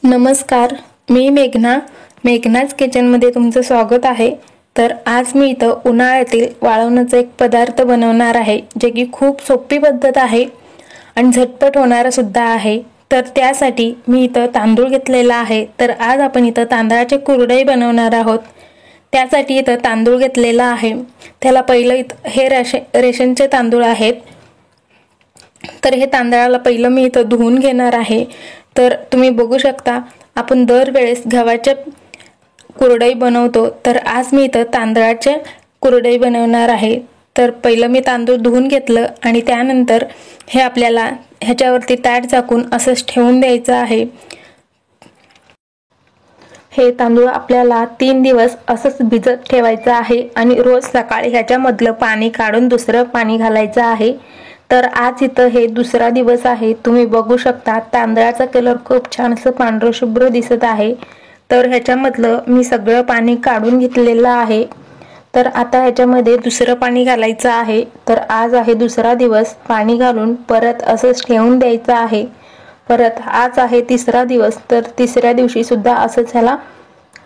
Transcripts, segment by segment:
नमस्कार, मी मेघनाच किचनमध्ये तुमचं स्वागत आहे। तर आज मी इथं उन्हाळ्यातील वाळवण्याचा एक पदार्थ बनवणार आहे, जे की खूप सोपी पद्धत आहे आणि झटपट होणारा सुद्धा आहे। तर त्यासाठी मी इथं तांदूळ घेतलेला आहे। तर आज आपण इथं तांदळाचे कुरडई बनवणार आहोत। त्यासाठी इथं तांदूळ घेतलेला आहे। त्याला पहिलं हे रेशनचे तांदूळ आहेत। तर हे तांदळाला पहिलं मी इथं धुवून घेणार आहे। तर तुम्ही बघू शकता, आपण दरवेळेस गव्हाच्या कुरडई बनवतो, तर आज मी इथं तांदळाचे कुरडई बनवणार आहे। तर पहिलं मी तांदूळ धुवून घेतलं आणि त्यानंतर हे आपल्याला ह्याच्यावरती ताट झाकून असंच ठेवून द्यायचं आहे। हे तांदूळ आपल्याला 3 दिवस असंच भिजत ठेवायचं आहे आणि रोज सकाळी ह्याच्यामधलं पाणी काढून दुसरं पाणी घालायचं आहे। तर आज इथं हे दुसरा दिवस आहे। तुम्ही बघू शकता, तांदळाचा कलर खूप छान असं पांढरं शुभ्र दिसत आहे। तर ह्याच्यामधलं मी सगळं पाणी काढून घेतलेलं आहे। तर आता ह्याच्यामध्ये दुसरं पाणी घालायचं आहे। तर आज आहे दुसरा दिवस, पाणी घालून परत असंच ठेवून द्यायचं आहे। परत आज आहे तिसरा दिवस, तर तिसऱ्या दिवशी सुद्धा असंच ह्याला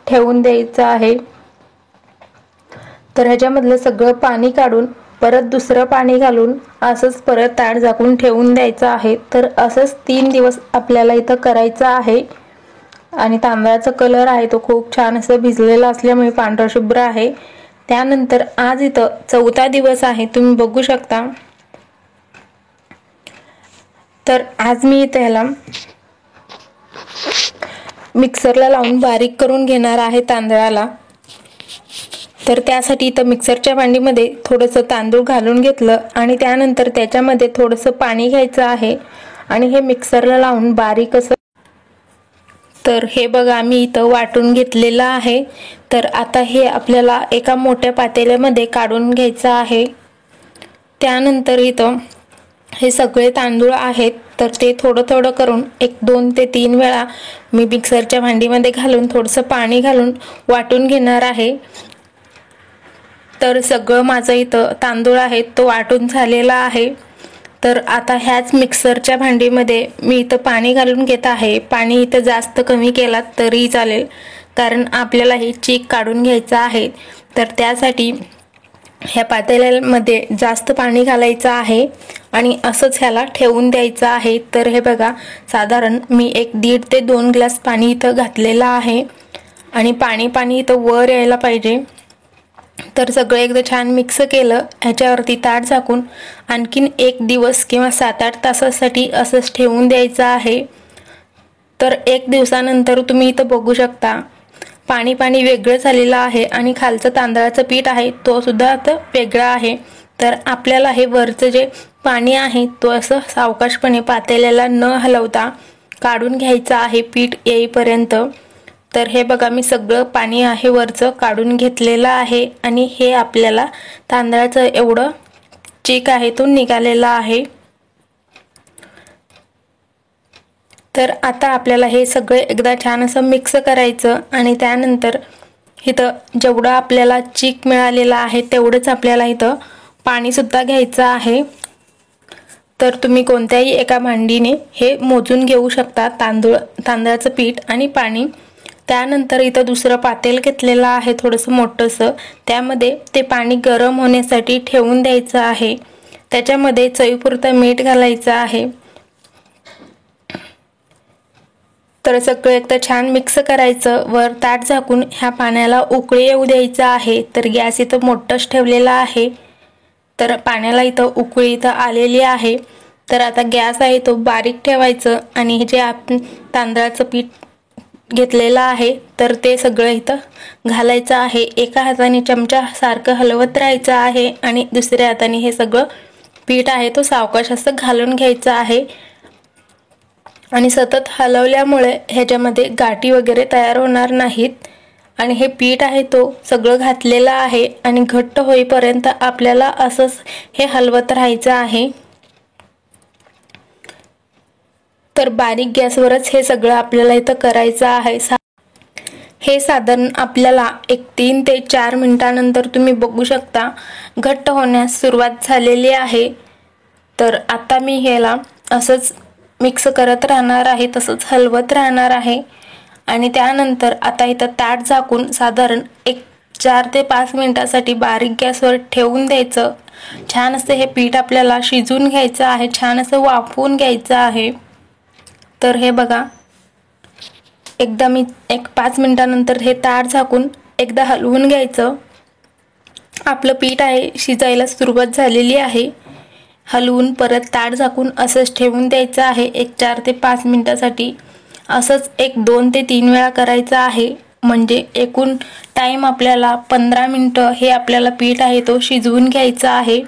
ठेवून द्यायचं आहे। तर ह्याच्यामधलं सगळं पाणी काढून परत दुसरं पाणी घालून असंच परत ताट झाकून ठेवून द्यायचं आहे। तर असंच 3 दिवस आपल्याला इथं करायचं आहे। आणि तांदळाचा कलर आहे तो खूप छान असं भिजलेला असल्यामुळे पांढरा शुभ्र आहे। त्यानंतर आज इथं चौथा दिवस आहे, तुम्ही बघू शकता। तर आज मी इथं ह्याला मिक्सरला लावून बारीक करून घेणार आहे तांदळाला। तर त्यासाठी इथं मिक्सरच्या भांडीमध्ये थोडंसं तांदूळ घालून घेतलं आणि त्यानंतर त्याच्यामध्ये थोडंसं पाणी घ्यायचं आहे आणि हे मिक्सरला लावून बारीक असं, तर हे बघा मी इथं वाटून घेतलेलं आहे। तर आता हे आपल्याला एका मोठ्या पातेल्यामध्ये काढून घ्यायचं आहे। त्यानंतर इथं हे सगळे तांदूळ आहेत, तर ते थोडं थोडं करून 2 ते 3 वेळा मी मिक्सरच्या भांडीमध्ये घालून थोडंसं पाणी घालून वाटून घेणार आहे। तर सगळं माझं इथं तांदूळ आहे तो वाटून झालेला आहे। तर आता ह्याच मिक्सरच्या भांडीमध्ये मी इथं पाणी घालून घेत आहे। पाणी इथं जास्त कमी केलात तरी चालेल, कारण आपल्याला हे चीक काढून घ्यायचं आहे। तर त्यासाठी ह्या पातेल्यामध्ये जास्त पाणी घालायचं आहे आणि असंच ह्याला ठेवून द्यायचं आहे। तर हे बघा, साधारण मी 1.5 ते 2 ग्लास पाणी इथं घातलेलं आहे आणि पाणी इथं वर यायला पाहिजे। तर सगळं एकदा छान मिक्स केलं, ह्याच्यावरती ताट झाकून आणखीन 1 दिवस किंवा 7-8 तासासाठी असंच ठेवून द्यायचं आहे। तर 1 दिवसानंतर तुम्ही इथं बघू शकता, पाणी वेगळं झालेलं आहे आणि खालचं तांदळाचं पीठ आहे तो सुद्धा आता वेगळा आहे। तर आपल्याला हे वरचं जे पाणी आहे तो असं सावकाशपणे पातेल्याला न हलवता काढून घ्यायचं आहे पीठ येईपर्यंत। तर हे बघा, मी सगळं पाणी आहे वरचं काढून घेतलेलं आहे आणि हे आपल्याला तांदळाचं एवढं चीक आहे तो निघालेला आहे। तर आता आपल्याला हे सगळं एकदा छान असं मिक्स करायचं आणि त्यानंतर इथं जेवढं आपल्याला चीक मिळालेला आहे तेवढंच आपल्याला इथं पाणी सुद्धा घ्यायचं आहे। तर तुम्ही कोणत्याही एका भांडीने हे मोजून घेऊ शकता, तांदळाचं पीठ आणि पाणी। त्यानंतर इथं दुसरं पातेल घेतलेलं आहे थोडंसं मोठंसं, त्यामध्ये ते पाणी गरम होण्यासाठी ठेवून द्यायचं आहे। त्याच्यामध्ये चवीपुरतं मीठ घालायचं आहे। तर सगळं एकदा छान मिक्स करायचं, वर ताट झाकून ह्या पाण्याला उकळी येऊ द्यायचं आहे। तर गॅस इथं मोठंच ठेवलेला आहे। तर पाण्याला इथं उकळी इथं आलेली आहे। तर आता गॅस आहे तो बारीक ठेवायचं आणि हे जे आपण तांदळाचं पीठ घेतलेलं आहे तर ते सगळं इथं घालायचं आहे। एका हाताने चमचा सारखं हलवत राहायचं आहे आणि दुसऱ्या हाताने हे सगळं पीठ आहे तो सावकाश असं घालून घ्यायचं आहे आणि सतत हलवल्यामुळे ह्याच्यामध्ये गाठी वगैरे तयार होणार नाहीत। आणि हे पीठ आहे तो सगळं घातलेलं आहे आणि घट्ट होईपर्यंत आपल्याला असंच हे हलवत राहायचं आहे। तर बारीक गॅसवरच हे सगळं आपल्याला इथं करायचं आहे। हे साधारण आपल्याला 3 ते 4 मिनिटानंतर तुम्ही बघू शकता घट्ट होण्यास सुरुवात झालेली आहे। तर आता मी ह्याला असंच मिक्स करत राहणार आहे, तसंच हलवत राहणार आहे आणि त्यानंतर आता इथं ताट झाकून साधारण 4 ते 5 मिनिटासाठी बारीक गॅसवर ठेवून द्यायचं। छान असं हे पीठ आपल्याला शिजवून घ्यायचं आहे, छान असं वाफवून घ्यायचं आहे। तर हे बघा, एकदा मी 5 मिनिटानंतर हे ताट झाकून एकदा हलवून घ्यायचं। आपलं पीठ आहे शिजायला सुरुवात झालेली आहे। हलवून परत ताट झाकून असंच ठेवून द्यायचं आहे 4 ते 5 मिनिटासाठी। असंच 2 ते 3 वेळा करायचं आहे, म्हणजे एकूण टाइम आपल्याला 15 मिनिटं हे आपल्याला पीठ आहे तो शिजवून घ्यायचा आहे।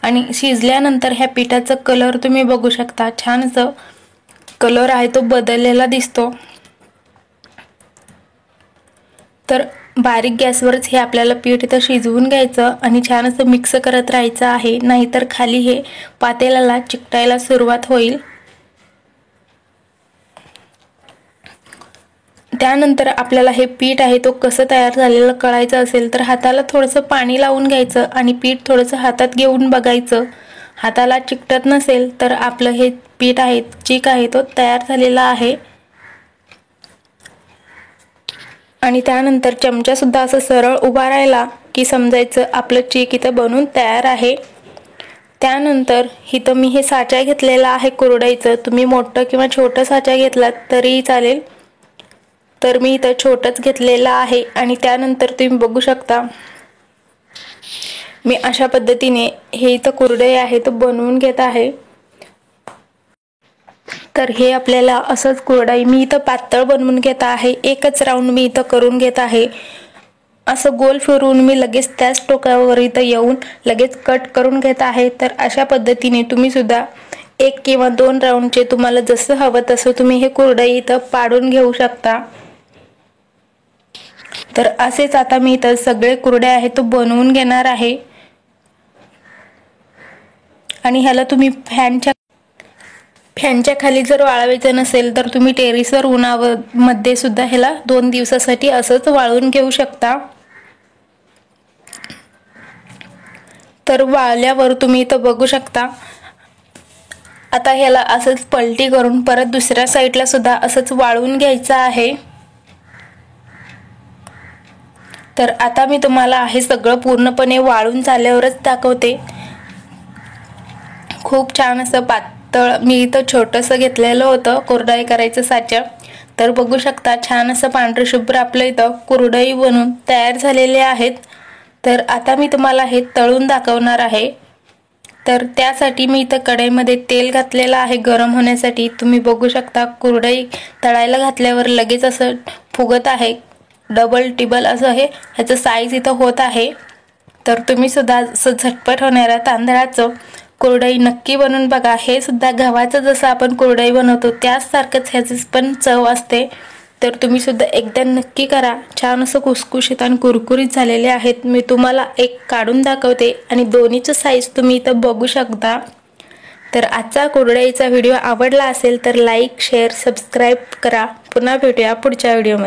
आणि शिजल्यानंतर ह्या पिठाचा कलर तुम्ही बघू शकता, छान असं कलर आहे तो बदललेला दिसतो। तर बारीक गॅसवरच हे आपल्याला पीठ इथं शिजवून घ्यायचं आणि छान असं मिक्स करत राहायचं आहे, नाहीतर खाली हे पातेल्याला चिकटायला सुरुवात होईल। त्यानंतर आपल्याला हे पीठ आहे तो कसं तयार झालेलं कळायचं असेल तर हाताला थोडंसं पाणी लावून घ्यायचं आणि पीठ थोडंसं हातात घेऊन बघायचं। हाताला चिकटत नसेल तर आपलं हे पीठ आहे चिक आहे तो तयार झालेला आहे। आणि त्यानंतर चमचा सुद्धा असं सरळ उभा राहिला की समजायचं आपलं चिक इथं बनून तयार आहे। त्यानंतर इथं मी हे साचा घेतलेला आहे कुरडईचं, तुम्ही मोठं किंवा छोटं साचा घेतलात तरीही चालेल। तर मी इथं छोटंच घेतलेलं आहे आणि त्यानंतर तुम्ही बघू शकता मी अशा पद्धतीने हे इथं कुरडई आहे तो बनवून घेत आहे। तर हे आपल्याला असंच कुरडई मी इथं पातळ बनवून घेत आहे, एकच राऊंड मी इथं करून घेत आहे। असं गोल फिरवून मी लगेच त्याच टोकावर इथं येऊन लगेच कट करून घेत आहे। तर अशा पद्धतीने तुम्ही सुद्धा 1 किंवा 2 राऊंडचे तुम्हाला जसं हवं तसं तुम्ही हे कुरडई इथं पाडून घेऊ शकता। तर असेच आता मी इथं सगळे कुरडे आहे तो बनवून घेणार आहे। आणि ह्याला तुम्ही फॅनच्या खाली जर वाळवायचं नसेल तर तुम्ही टेरेसवर उन्हामध्ये सुद्धा ह्याला 2 दिवसासाठी असंच वाळवून घेऊ शकता। तर वाळल्यावर तुम्ही इथं बघू शकता आता ह्याला असंच पलटी करून परत दुसऱ्या साईडला सुद्धा असंच वाळवून घ्यायचं आहे। तर आता मी तुम्हाला हे सगळं पूर्णपणे वाळून झाल्यावरच दाखवते। खूप छान असं पातळ मी इथं छोटंसं घेतलेलं होतं कुरडई करायचं साचा। तर बघू शकता छान असं पांढरे शुभ्र आपलं इथं कुरडई बनून तयार झालेले आहेत। तर आता मी तुम्हाला हे तळून दाखवणार आहे। तर त्यासाठी मी इथं कढईमध्ये तेल घातलेलं आहे गरम होण्यासाठी। तुम्ही बघू शकता कुरडई तळायला घातल्यावर लगेच असं फुगत आहे, डबल टिबल असं हे ह्याचं साईज इथं होत आहे। तर तुम्ही सुद्धा असं झटपट होणाऱ्या तांदळाचं कुरडई नक्की बनवून बघा। हे सुद्धा गव्हाचं जसं आपण कुरडई बनवतो त्याच सारखंच ह्याची पण चव असते। तर तुम्ही सुद्धा एकदा नक्की करा। छान असं खुसखुशीत आणि कुरकुरीत झालेले आहेत। मी तुम्हाला एक काढून दाखवते आणि दोन्हीचं साईज तुम्ही इथं बघू शकता। तर आजचा कुरडईचा व्हिडिओ आवडला असेल तर लाईक, शेअर, सबस्क्राईब करा। पुन्हा भेटूया पुढच्या व्हिडिओमध्ये।